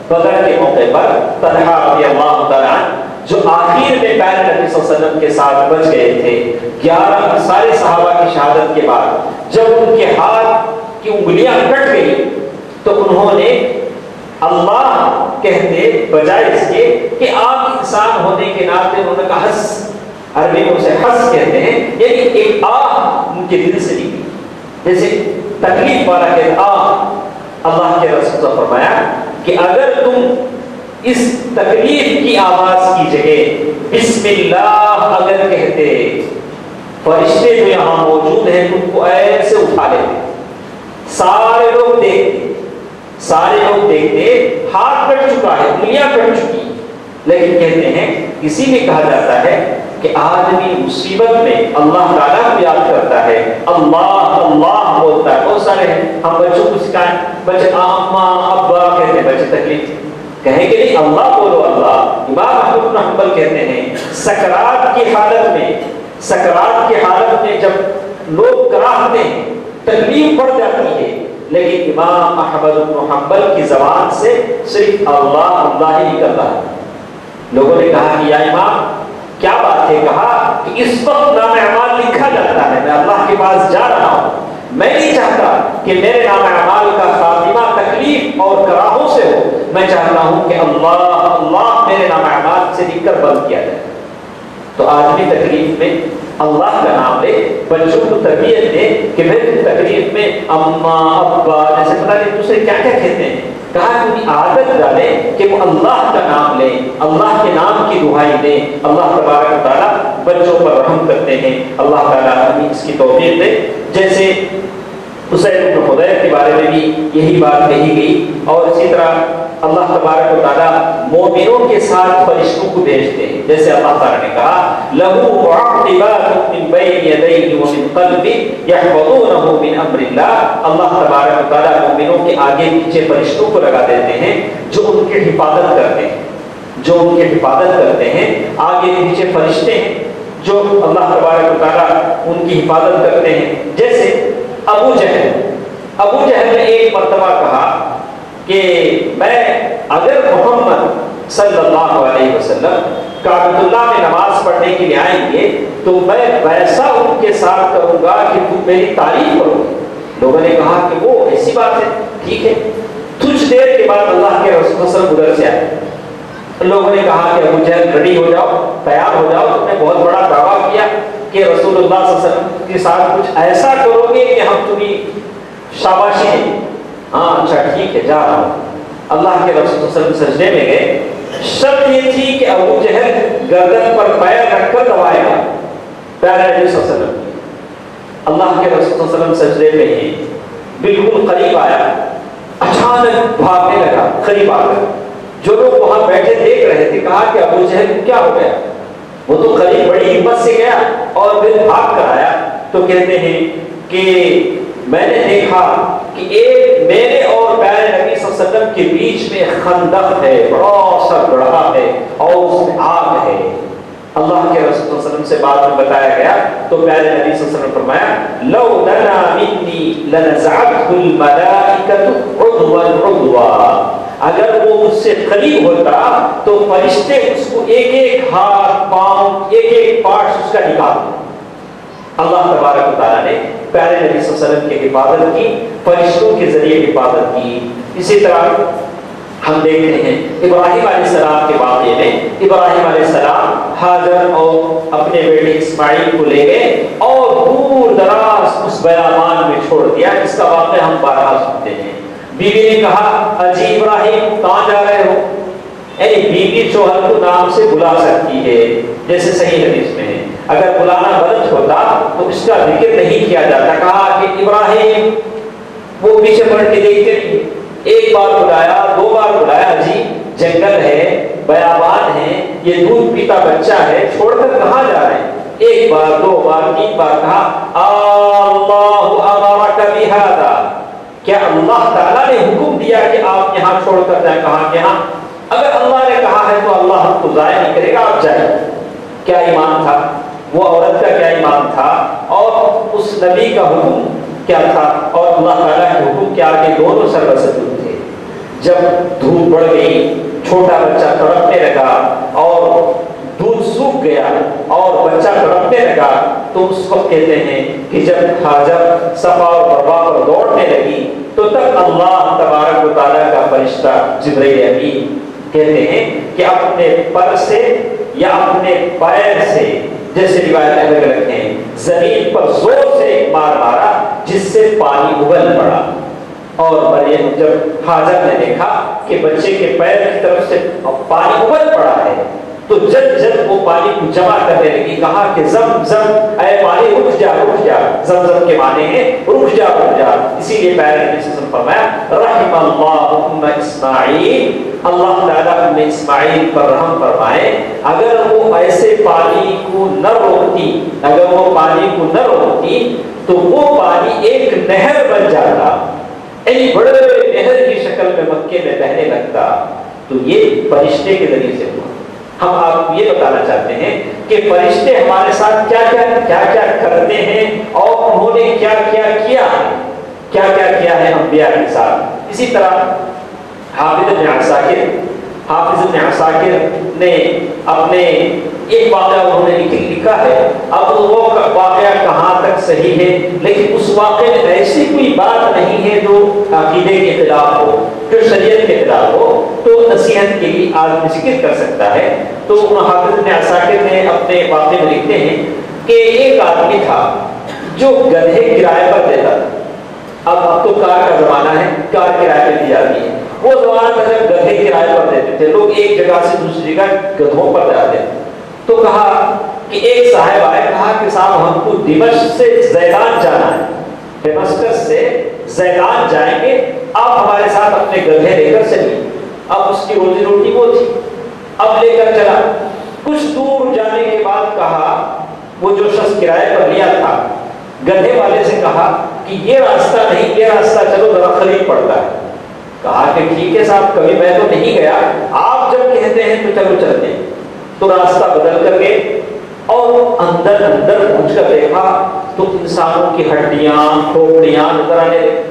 بدر کے موقع پر طلحہ رضی اللہ تعالیٰ جو آخر میں پیر نبی صلی اللہ علیہ وسلم کے ساتھ بچ گئے تھے، 11 سارے صحابہ کی شہادت کے بعد جب ان کے ہاتھ کی انگلیاں کٹ گئی تو انہوں نے اللہ کہتے بجائے اس کے کہ آپ انسان ہونے کے ناطے انہوں نے کہا حس، عربی میں اسے حس کہتے ہیں، یعنی ایک آہ ان کے دل سے نکلی جیسے تکلیف والا کہ اللہ کے رسول نے فرمایا کہ اگر تم اس تکلیف کی آواز کی جگہ بسم اللہ اگر کہتے، فرشتے جو یہاں موجود ہیں تم کو ایسے اٹھا لیتے، سارے لوگ دیکھتے ہاتھ کٹ چکا ہے، انگلیاں کٹ چکی، لیکن کہتے ہیں اسی میں کہا جاتا ہے کہ آدمی مصیبت میں اللہ تعالیٰ کو یاد کرتا ہے، اللہ اللہ بولتا ہے۔ بہت سارے ہم بچوں کو سکھائیں، بچے اماں ابا کہتے ہیں، بچے تکلیف کہیں گے نہیں اللہ بولو اللہ۔ امام احمد بن حنبل کہتے ہیں سکرات کی حالت میں جب لوگ کراہتے ہیں تکلیف پڑ جاتی ہے، لیکن امام احمد بن حنبل کی زبان سے صرف اللہ اللہ ہی نکل رہا ہے۔ لوگوں نے کہا کہ یا امام کیا بات ہے؟ کہا کہ اس وقت نام اعمال لکھا جاتا ہے، میں اللہ کے پاس جا رہا ہوں، میں نہیں چاہتا کہ میرے نام اعمال کا خاتمہ تکلیف اور کراہوں سے ہو، میں چاہتا ہوں کہ اللہ اللہ میرے نام اعمال سے لکھ کر بند کیا جائے۔ تو آدمی تکلیف میں اللہ کا نام لے، بچوں کو تربیت دے کہ میری تکلیف میں اماں ابا جیسے پتہ نہیں دوسرے کیا کیا کہتے ہیں، کہا کہ عادت ڈالے کہ وہ اللہ کا نام لیں، اللہ کے نام کی دعائی دیں۔ اللہ تبارک و تعالیٰ بچوں پر رحم کرتے ہیں، اللہ تعالیٰ ہمیں اس کی توفیق دے۔ جیسے اسید بن حضیر کے بارے میں بھی یہی بات کہی گئی، اور اسی طرح اللہ تبارک و تعالیٰ مومنوں کے ساتھ فرشتوں کو بھیجتے ہیں، جیسے اللہ تعالیٰ نے کہا لَهُ مُعَقِّبَاتٌ مِّن بَيْنِ يَدَيْهِ وَمِن خَلْفِهِ يَحْفَظُونَهُ مِنْ أَمْرِ اللَّهِ۔ اللہ تبارک و تعالیٰ مومنوں کے آگے پیچھے فرشتوں کو لگا دیتے ہیں جو ان کی حفاظت کرتے ہیں، آگے پیچھے فرشتے ہیں جو اللہ تبارک و تعالیٰ ان کی حفاظت کرتے ہیں۔ جیسے ابو جہل نے ایک مرتبہ کہا کہ میں اگر محمد صلی اللہ علیہ وسلم کعبۃ اللہ میں نماز پڑھنے کے لیے آئیں گے تو میں ویسا ان کے ساتھ کروں گا کہ تم میری تعریف کرو۔ لوگوں نے کہا کہ وہ ایسی بات ہے، ٹھیک ہے۔ کچھ دیر کے بعد اللہ کے رسول صلی اللہ علیہ وسلم ادھر سے آئے، لوگوں نے کہا کہ ابو جہل ریڈی ہو جاؤ، تیار ہو جاؤ، تم نے بہت بڑا دعویٰ کیا کہ رسول اللہ صلی اللہ علیہ وسلم کے ساتھ کچھ ایسا کرو گے کہ ہم تمہیں شاباشی دیں۔ ہاں اچھا ٹھیک ہے، جا رہا ہوں۔ اللہ کے رسول صلی اللہ علیہ وسلم سجدے میں گئے، شرط یہ تھی کہ ابو جہل گردن پر پیر رکھ کر دبائے گا پیارے نبی صلی اللہ علیہ وسلم۔ اللہ کے رسول صلی اللہ علیہ وسلم سجدے میں ہی بالکل قریب آیا، اچانک بھاگنے لگا قریب آ کر۔ جو لوگ وہاں بیٹھے دیکھ رہے تھے کہا کہ ابو جہل کیا ہو گیا؟ وہ تو قریب بڑی ہمت سے گیا اور پھر بھاگ کر آیا۔ تو کہتے ہیں کہ میں نے دیکھا کہ ایک میرے اور پیارے نبی صلی اللہ علیہ وسلم کے بیچ میں خندق ہے، بڑا سا گڑھا ہے اور اس میں آگ ہے۔ اللہ کے رسول صلی اللہ علیہ وسلم سے بعد میں بتایا گیا تو پیارے نبی صلی اللہ علیہ وسلم نے فرمایا لو دنا منی لنزعته الملائکۃ عضوا عضوا، اگر وہ مجھ سے قریب ہوتا تو فرشتے اس کو ایک ایک ہاتھ پاؤں ایک ایک پارٹ اس کا نکالتے۔ اللہ تبارک و تعالیٰ نے پیارے نبی صلی اللہ علیہ وسلم کی حفاظت کی، فرشتوں کے ذریعے حفاظت کی۔ اسی طرح ہم دیکھتے ہیں ابراہیم علیہ السلام کے واقعے میں، ابراہیم علیہ السلام ہاجر اور اپنے بیٹے اسماعیل کو لے گئے اور دور دراز اس بیابان میں چھوڑ دیا، جس کا واقعہ ہم بارہا سنتے ہیں۔ بیوی نے کہا اجی ابراہیم کہاں جا رہے ہو؟ یعنی بیوی شوہر کو نام سے بلا سکتی ہے، جیسے صحیح حدیث میں ہے۔ اگر بلانا غلط ہوتا تو اس کا ذکر نہیں کیا جاتا۔ کہا کہ ابراہیم، وہ پیچھے پلٹ کے دیکھتے نہیں، ایک بار بلایا، دو بار بلایا، جی جنگل ہے، بیابان ہے، یہ دودھ پیتا بچہ ہے، چھوڑ کر کہاں جا رہے ہیں؟ ایک بار، دو بار، تین بار کہا اللہ امرک بِهَذَا، کیا اللہ تعالیٰ نے حکم دیا کہ آپ یہاں چھوڑ کر جائیں؟ کہا کہ ہاں، اگر اللہ نے کہا ہے تو اللہ ہم کو ضائع نہیں کرے گا، آپ جائیں۔ کیا ایمان تھا وہ عورت کا، کیا ایمان تھا، اور اس نبی کا حکم کیا تھا، اور اللہ تعالیٰ کے حکم کے آگے دونوں سربسجود تھے۔ جب دھوپ بڑھ گئی، چھوٹا بچہ تڑپنے لگا اور دودھ سوکھ گیا اور بچہ تڑپنے لگا، تو اس وقت کہتے ہیں کہ جب حاجر صفا اور مروا پر دوڑنے لگی تو تب اللہ تبارک و تعالیٰ کا فرشتہ جبرائیل امین کہتے ہیں کہ اپنے پر سے یا اپنے پیر سے، جیسے روایت الگ الگ ہیں، زمین پر زور سے ایک مار مارا جس سے پانی ابل پڑا۔ اور مریم جب حاجر نے دیکھا کہ بچے کے پیر کی طرف سے پانی ابل پڑا ہے تو جب وہ پانی کو جمع کرنے لگی، کہا کہ زم زم، اے پانی رک جا رک جا۔ زمزم کے معنی ہے رک جا رک جا۔ اسی لیے پیارے نبی صلی اللہ علیہ وسلم فرمایا رحم اللہ ام اسماعیل، اللہ تعالیٰ ام اسماعیل پر رحم فرمائے، اگر وہ ایسے پانی کو نہ روکتی، اگر وہ پانی کو نہ روکتی تو وہ پانی ایک نہر بن جاتا، یعنی بڑے بڑے نہر کی شکل میں مکے میں بہنے لگتا۔ تو یہ فرشتے کے ذریعے سے ہوا۔ ہم آپ کو یہ بتانا چاہتے ہیں کہ فرشتے ہمارے ساتھ کیا کیا کرتے ہیں اور انہوں نے کیا کیا ہے انبیاء کے ساتھ۔ اسی طرح حافظ ابن عساکر نے اپنے ایک واقعہ انہوں نے لکھا ہے، اب وہ واقعہ کہاں تک صحیح ہے، لیکن اس واقعے میں ایسی کوئی بات نہیں ہے جو عقیدے کے خلاف ہو، جو شریعت کے خلاف ہو، تو نصیحت کے لیے آدمی ذکر کر سکتا ہے۔ تو حافظ ابن عساکر نے اپنے واقعے میں لکھتے ہیں کہ ایک آدمی تھا جو گدھے کرائے پر دیتا تھا۔ اب تو کار کا زمانہ ہے، کار کرائے پہ دی جاتی ہے، وہ زمانہ میں جب گدھے کرائے پر دیتے تھے، لوگ ایک جگہ سے دوسری جگہ گدھوں پر جاتے تھے۔ تو کہا کہ ایک صاحب آئے، کہا کہ صاحب ہم کو دمشق سے زیدان جانا ہے، دمشق سے زیدان جائیں گے، آپ ہمارے ساتھ اپنے گدھے لے کر چلیے۔ اب اس کی روزی روٹی وہ تھی، اب لے کر چلا۔ کچھ دور جانے کے بعد کہا، وہ جو شخص کرائے پر لیا تھا، گدھے والے سے کہا کہ یہ راستہ نہیں، یہ راستہ چلو ذرا قریب پڑتا ہے۔ کہا کہ ٹھیک ہے صاحب، کبھی میں تو نہیں گیا، آپ جب کہتے ہیں تو چلو چلتے ہیں۔ تو راستہ بدل کر گئے اور اندر پہنچ کر دیکھا تو انسانوں کی ہڈیاں کھوپڑیاں نظر آنے لگی۔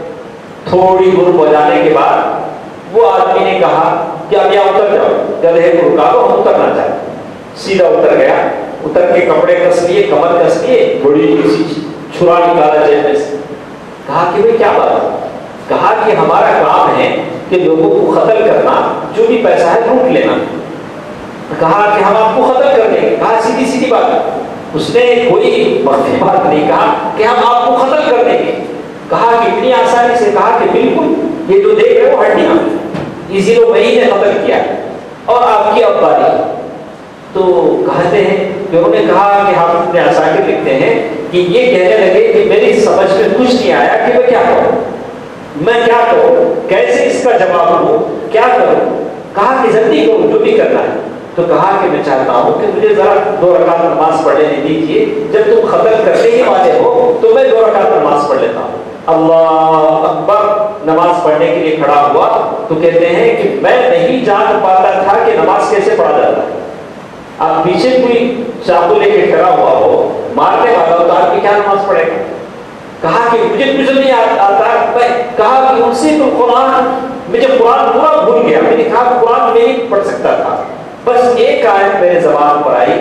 تھوڑی دور پہنچانے کے بعد وہ آدمی نے کہا کہ اب یہاں اتر جاؤ، گدھے کو رکا دو، ہم اترنا چاہتے ہیں۔ سیدھا اتر گیا، اتر کے کپڑے کس لیے، کمر کس لیے، بڑی سی چھرا نکالا جیب میں سے۔ کہا کہ بھائی کیا بات ہے؟ کہا کہ ہمارا کام ہے کہ لوگوں کو قتل کرنا، جو بھی پیسہ ہے لوٹ لینا۔ کہا کہ ہم آپ کو قتل کر دیں گے۔ کہا سیدھی بات، اس نے کوئی مخفی بات نہیں کہا کہ ہم آپ کو قتل کر دیں گے۔ کہا کہ اتنی آسانی سے؟ کہا کہ بالکل، یہ جو دیکھ رہے ہو ہڈیاں، اسی کو میں نے قتل کیا اور آپ کی اباری۔ تو کہتے ہیں کہ انہوں نے کہا کہ حافظ ابن عساکر لکھتے ہیں کہ یہ کہنے لگے کہ میری سمجھ میں کچھ نہیں آیا کہ میں کیا کروں، میں کیا کروں، کیسے اس کا جواب دوں، کیا کروں۔ کہا کہ جلدی کرو جو بھی کرنا ہے۔ تو کہا کہ میں چاہتا ہوں کہ مجھے ذرا 2 رکعت نماز پڑھ لینے دیجیے، جب تم قتل کرنے ہی والے ہو تو میں 2 رکعت نماز پڑھ لیتا ہوں۔ اللہ اکبر، نماز پڑھنے کے لیے کھڑا ہوا تو کہتے ہیں کہ میں نہیں جان پاتا تھا کہ نماز کیسے پڑھا جاتا ہے۔ آپ پیچھے کوئی چاقو لے کے کھڑا ہوا ہو، مارنے والا ہو، تو آپ کی کیا نماز پڑھے گا؟ کہا کہ مجھے کچھ نہیں آتا۔ کہا کہ ان سے تو قرآن، مجھے قرآن پورا بھول گیا، میں نے کہا قرآن میں نہیں پڑھ سکتا تھا، بس ایک آیت میرے زبان پر آئی،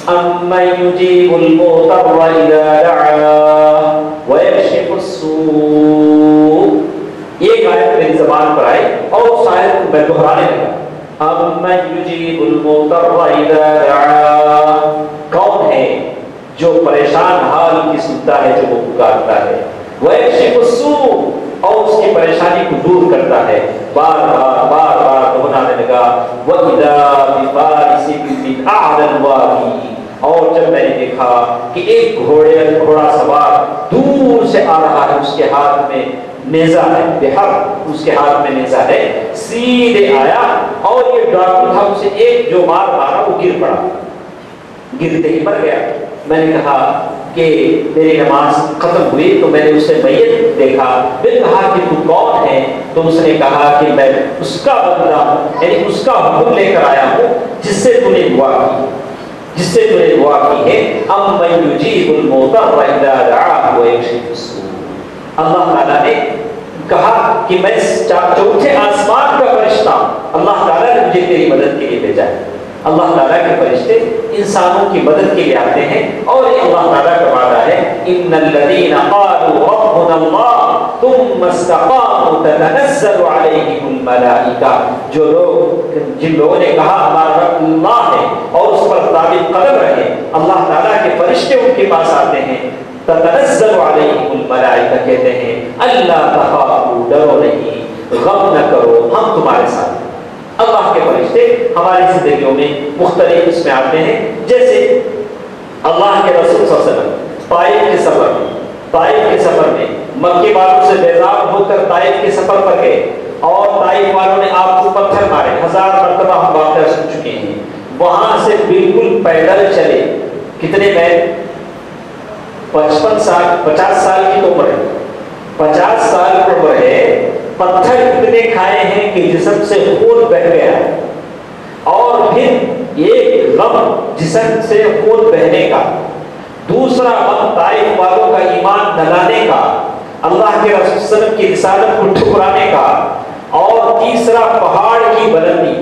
اَمَّن يُجِيبُ الْمُضْطَرَّ إِذَا دَعَاهُ وَيَكْشِفُ السُّوءَ، ایک آیت میری زبان پر آئی اور اس آیت کو میں دہرانے لگا، اَمَّن يُجِيبُ الْمُضْطَرَّ إِذَا دَعَاهُ، کون ہے جو پریشان حال کی سنتا ہے، جو وہ پکارتا ہے، وَيَكْشِفُ السُّوءَ، اور اس کی پریشانی کو دور کرتا ہے۔ بار بار دہرانے لگا، وَإِذَا بِفَارِسٍ مِّنْ أَعْلَى الْوَادِي، اور جب میں نے دیکھا کہ ایک گھوڑا سوار دور سے آ رہا ہے، اس کے ہاتھ میں نیزہ ہے، بحر، اس کے ہاتھ میں نیزہ ہے، سیدھے آیا اور یہ ڈاکو تھا، اسے ایک جو مارا وہ گر پڑا، گرتے ہی مر گیا۔ میں نے کہا کہ میری نماز ختم ہوئی تو میں نے اسے میت دیکھا، پھر کہا کہ تو کون ہے؟ تو اس نے کہا کہ میں اس کا بندہ ہوں، یعنی اس کا حکم لے کر آیا ہوں جس سے تو نے دعا کی ہے ام من یجیب المضطر اذا دعاہ ویکشف السوء۔ اللہ تعالیٰ نے کہا کہ میں چوتھے آسمان کا فرشتہ ہوں، اللہ تعالیٰ نے مجھے تیری مدد کے لیے بھیجا ہے۔ اللہ تعالیٰ کے فرشتے انسانوں کی مدد کے لیے آتے ہیں، اور یہ اللہ تعالیٰ کا وعدہ ہے ان الذین قالوا ربنا اللہ ثم استقاموا تتنزل علیہم الملائکہ، جن لوگوں نے کہا ہمارا رب اللہ ہے اور اس پر ثابت قدم رہے، اللہ تعالیٰ کے فرشتے ان کے پاس آتے ہیں، تتنزل علیہم الملائکہ کہتے ہیں اللہ تخافوا، ڈرو نہیں، غم نہ کرو، ہم تمہارے ساتھ ہیں۔ اللہ کے فرشتے ہماری زندگیوں میں مختلف اس میں آتے ہیں، جیسے اللہ کے رسول صلی اللہ علیہ وسلم طائف کے سفر میں مکے والوں سے بیزار ہو کر طائف کے سفر پر گئے، اور طائف والوں نے آپ کو پتھر مارے، 1000 مرتبہ ہم واقعہ سن چکے ہیں۔ وہاں سے بالکل پیدل چلے، کتنے میں 50 سال کی عمر ہے، 50 سال کی عمر ہے، پتھر اتنے کھائے ہیں کہ جسم سے خون بہ گیا، اور پھر ایک غم جسم سے خون بہنے کا، دوسرا غم طائف والوں کا ایمان دلانے کا، اللہ کے رسول صلی اللہ علیہ وسلم کی رسالت کو ٹھکرانے کا، اور تیسرا پہاڑ کی بلندی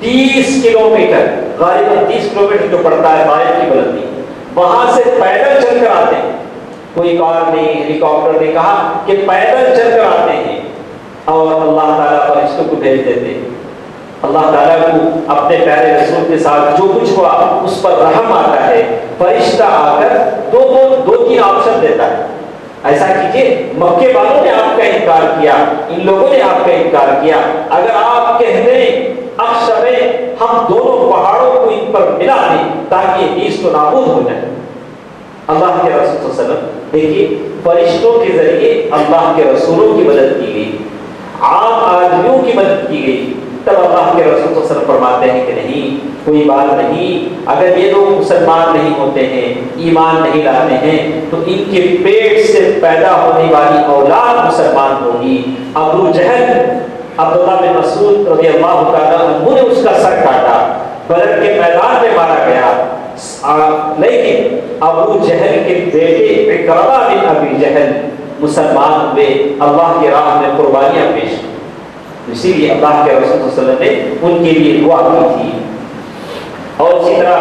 30 کلومیٹر، غالباً 30 کلومیٹر جو پڑتا ہے طائف کی بلندی، وہاں سے پیدل چل کر آتے ہیں، کوئی کار نہیں، ہیلی کاپٹر نے، کہا کہ پیدل چل کر آتے ہیں، اور اللہ تعالیٰ فرشتوں کو بھیج دیتے ہیں۔ اللہ تعالیٰ کو اپنے پیارے رسول کے ساتھ جو کچھ ہوا اس پر رحم آتا ہے، فرشتہ آ کر دو تین آپشن دیتا ہے، ایسا کیجئے، مکے والوں نے آپ کا انکار کیا، ان لوگوں نے آپ کا انکار کیا، اگر آپ کہہ دیں اخشبیں ہم دونوں پہاڑوں کو ان پر ملا دیں تاکہ یہ نیز تو نابود ہو جائے۔ اللہ کے رسول صلی اللہ علیہ وسلم، دیکھیے فرشتوں کے ذریعے اللہ کے رسولوں کی مدد کی گئی، عام آدمیوں کی مدد کی گئی، تب اللہ کے رسول صلی اللہ علیہ وسلم فرماتے ہیں کہ نہیں، کوئی بات نہیں، اگر یہ لوگ مسلمان نہیں ہوتے ہیں، ایمان نہیں لاتے ہیں، تو ان کے پیٹ سے پیدا ہونے والی اولاد مسلمان ہوگی۔ ابو جہل، عبداللہ بن مسعود رضی اللہ تعالیٰ عنہ نے اس کا سر کاٹا، بدر کے میدان میں مارا گیا، لیکن ابو جہل کے بیٹے اکرمہ بن ابی جہل مسلمان ہوئے، اللہ کی راہ میں قربانیاں پیش کی، اسی لیے اللہ کے رسول صلی اللہ علیہ وسلم نے ان کے لیے دعا کی تھی۔ اور اسی طرح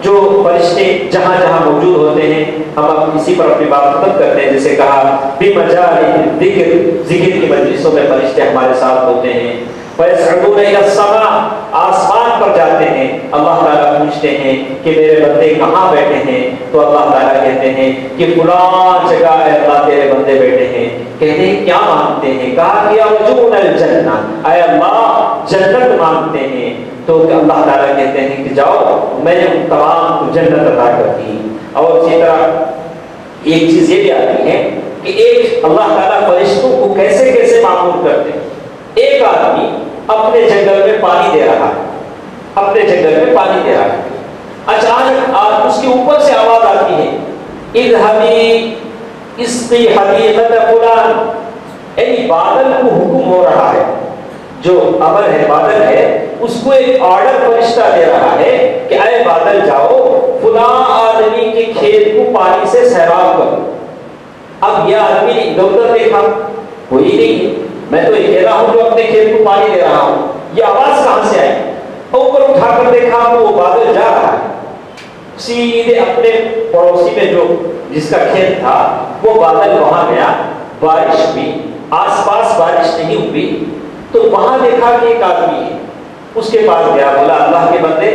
جو فرشتے جہاں جہاں موجود ہوتے ہیں، ہم اب اسی پر اپنی بات ختم کرتے ہیں، جیسے کہا بمجال ذکر کی مجلسوں میں فرشتے ہمارے ساتھ ہوتے ہیں، فَيَصْعُدُونَ إِلَى السَّمَاءِ آسمان پر جاتے ہیں، اللہ تعالیٰ پوچھتے ہیں کہ میرے بندے کہاں بیٹھے ہیں، تو اللہ تعالیٰ کہتے ہیں کہ فلاں جگہ اے اللہ تیرے بندے بیٹھے ہیں، کہتے ہیں کیا مانگتے ہیں، کہا کہ یرجون الجنہ، اے اللہ جنت مانگتے ہیں، تو اللہ تعالیٰ کہتے ہیں کہ جاؤ میں نے ان تمام کو جنت عطا کر دی۔ اور اسی طرح ایک چیز یہ بھی آتی ہے کہ ایک اللہ تعالیٰ فرشتوں کو کیسے کیسے معمول کرتے ہیں۔ ایک آدمی اپنے جنگل میں پانی دے رہا ہے، اچانک اس کے اوپر سے آواز آتی ہے اذهبی اسقی حدیقۃ فلان، یعنی بادل کو حکم ہو رہا ہے، جو امر ہے بادل ہے، اس کو ایک آرڈر فرشتہ دے رہا ہے کہ اے بادل جاؤ فلاں آدمی کے کھیت کو پانی سے سیراب کرو۔ اب یہ آدمی نے ادھر ادھر دیکھا، کوئی نہیں، میں تو اکیلا ہوں جو اپنے کھیت کو پانی دے رہا ہوں، یہ آواز کہاں سے آئی؟ اوپر اٹھا کر دیکھا تو وہ بادل جا رہا ہے، سیدھے اپنے پڑوسی میں جو جس کا کھیت تھا وہ بادل وہاں گیا، بارش ہوئی، آس پاس بارش نہیں ہوئی، تو وہاں دیکھا کہ ایک آدمی ہے، اس کے پاس گیا، بولا اللہ کے بندے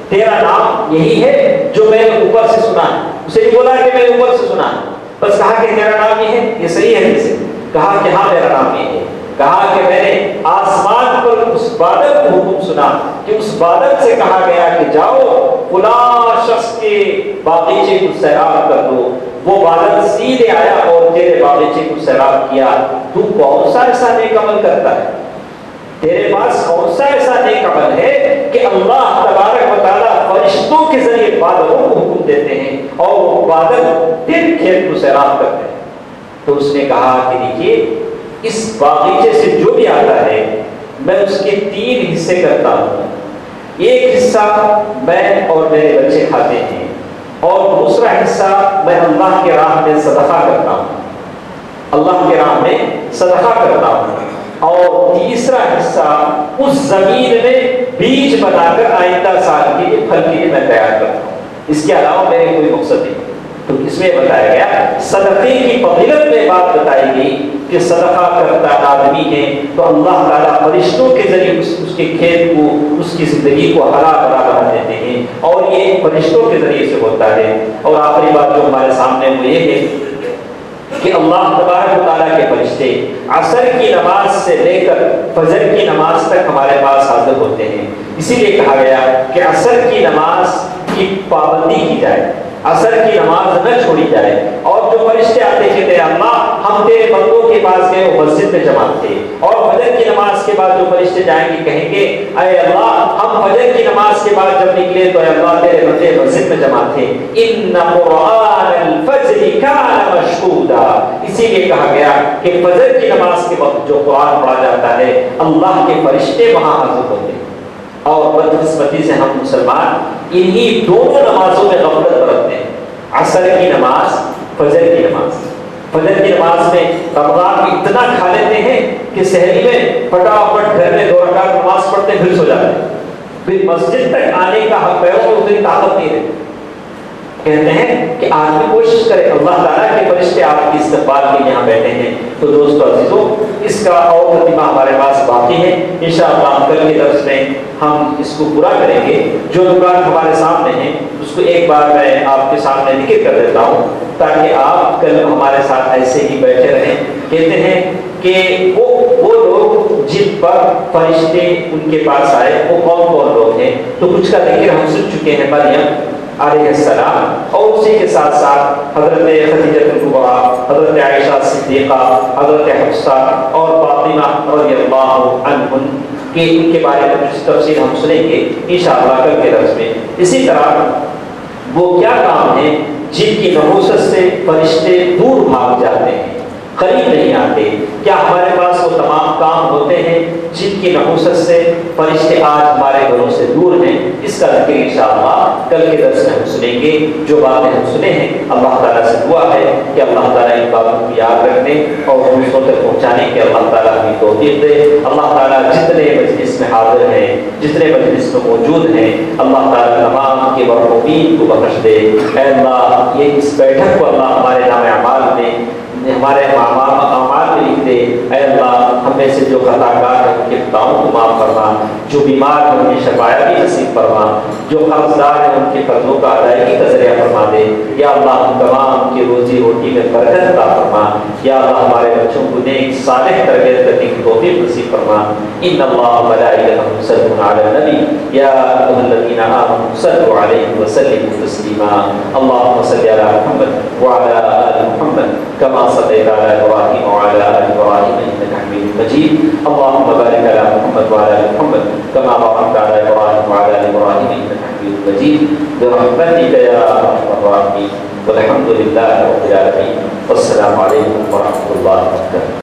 تیرا نام یہی ہے جو میں نے اوپر سے سنا ہے، اسے نہیں بولا کہ میں نے اوپر سے سنا ہے، بس کہا کہ تیرا نام یہ ہے، یہ صحیح ہے جسے کہا کہ ہاں میرا نام یہ ہے، کہا کہ میں نے آسمان پر اس بادل کو حکم سنا کہ اس بادل سے کہا گیا کہ جاؤ فلاں شخص کے باغیچے کو سیراب کر دو، وہ بادل سیدھے آیا اور تیرے باغیچے کو سیراب کیا، تو کون سا ایسا نیک عمل کرتا ہے، تیرے پاس کون سا ایسا نیک عمل ہے کہ اللہ تبارک و تعالیٰ فرشتوں کے ذریعے بادلوں کو حکم دیتے ہیں اور وہ بادل دن کھیت کو سیراب کرتے ہیں۔ تو اس نے کہا کہ دیکھیے اس باغیچے سے جو بھی آتا ہے میں اس کے 3 حصے کرتا ہوں، ایک حصہ میں اور میرے بچے کھاتے ہیں اور دوسرا حصہ میں اللہ کے راہ میں صدقہ کرتا ہوں، اللہ کے راہ میں صدقہ کرتا ہوں، اور تیسرا حصہ اس زمین میں بیج بنا کر آئندہ سال کے لیے پھل کے لیے میں تیار کرتا ہوں، اس کے علاوہ میرے کوئی مقصد نہیں۔ تو اس میں بتایا گیا صدقے کی فضیلت میں بات بتائی گئی کہ صدقہ کرتا آدمی ہے تو اللہ تعالیٰ فرشتوں کے ذریعے اس کے کھیت کو، اس کی زندگی کو ہرا بھرا بنا دیتے ہیں، اور یہ فرشتوں کے ذریعے سے ہوتا ہے۔ اور آخری بات جو ہمارے سامنے وہ یہ ہے کہ اللہ تبارک و تعالیٰ کے فرشتے عصر کی نماز سے لے کر فجر کی نماز تک ہمارے پاس حاضر ہوتے ہیں، اسی لیے کہا گیا کہ عصر کی نماز کی پابندی کی جائے، عصر کی نماز نہ چھوڑی جائے۔ اور جو فرشتے آتے کہتے ہیں اللہ ہم تیرے بندوں کے پاس گئے، وہ مسجد میں جمع تھے، اور فجر کی نماز کے بعد جو فرشتے جائیں گے کہیں گے اے اللہ ہم فجر کی نماز کے بعد جب نکلے تو اے اللہ تیرے بندے مسجد میں جمع تھے۔ ان قرآن الفجر کان مشہودا، اسی لیے کہا گیا کہ فجر کی نماز کے وقت جو قرآن پڑھا جاتا ہے اللہ کے فرشتے وہاں حاضر ہوتے ہیں۔ اور بدقسمتی سے ہم مسلمان انہی دونوں نمازوں میں غفلت برتتے ہیں، عصر کی نماز، فجر کی نماز۔ فجر کی نماز میں رمضان میں اتنا کھا لیتے ہیں کہ سحری میں فٹافٹ گھر میں 2 رکعت نماز پڑھتے پھر سو جاتے ہیں، پھر مسجد تک آنے کا حق پیروں میں اتنی طاقت نہیں رہتی۔ کہتے ہیں کہ آدمی کوشش کرے، اللہ تعالیٰ کے فرشتے آپ کی استقبال کے یہاں بیٹھے ہیں۔ تو دوستو عزیزو اس کا اور ترجمہ ہمارے پاس باقی ہے، انشاءاللہ کل کے درس میں ہم اس کو پورا کریں گے۔ جو نکات ہمارے سامنے ہیں اس کو ایک بار میں آپ کے سامنے ذکر کر دیتا ہوں تاکہ آپ کل ہمارے ساتھ ایسے ہی بیٹھے رہیں۔ کہتے ہیں کہ وہ لوگ جن پر فرشتے ان کے پاس آئے وہ کون کون لوگ ہیں، تو کچھ کا ذکر ہم سن چکے ہیں، مریم علیہ السلام، اور اسی کے ساتھ ساتھ حضرت خدیجہ کبریٰ، حضرت عائشہ صدیقہ، حضرت حفصہ اور فاطمہ رضی اللہ عنہن کہ ان کے بارے میں کچھ تفصیل ہم سنیں گے انشاءاللہ کل کے درس میں۔ اسی طرح وہ کیا کام ہیں جن کی نحوست سے فرشتے دور بھاگ جاتے ہیں، قریب نہیں آتے، کیا ہمارے پاس وہ تمام کام ہوتے ہیں جن کی نحوست سے فرشتے آج ہمارے گھروں سے دور ہیں؟ اس کا ذکر انشاءاللہ کل کے درس میں ہم سنیں گے۔ جو باتیں ہم سنے ہیں اللہ تعالیٰ سے دعا ہے کہ اللہ تعالیٰ ان باتوں کو یاد رکھنے اور دوسروں تک پہنچانے کے اللہ تعالیٰ کی توفیق دے۔ اللہ تعالیٰ جتنے مجلس میں حاضر ہیں، جتنے مجلس میں موجود ہیں، اللہ تعالیٰ تمام کے مرحومین کو بخش دے۔ اے اللہ یہ اس بیٹھک کو اللہ ہمارے نام اعمال میں، ہمارے اعمال میں لکھ دے۔ اے اللہ ہم میں سے جو خطا کار ہیں ان کے خطاؤں کو معاف فرما، جو بیمار ہیں ان کی شفایت بھی نصیب فرما، جو قرض دار ہیں ان کے قرضوں کا ادائیگی کا ذریعہ فرما دے۔ یا اللہ ہم تمام کی روزی روٹی میں برکت عطا فرما۔ یا اللہ ہمارے بچوں کو نیک صالح تربیت کرنے کی توفیق نصیب فرما۔ ان اللہ وملائکتہ یصلون علی النبی یا ایھا الذین آمنوا صلوا علیہ وسلموا تسلیما۔ اللهم صل علی محمد وعلی آل محمد كما صليت على ابراهيم وعلى ال ابراهيم انك حميد مجيد۔ اللهم بارك على محمد وعلى ال محمد كما باركت على ابراهيم وعلى ال ابراهيم انك حميد مجيد برحمتك يا ارحم الراحمين۔ والحمد لله رب العالمين، والسلام عليكم ورحمه الله وبركاته۔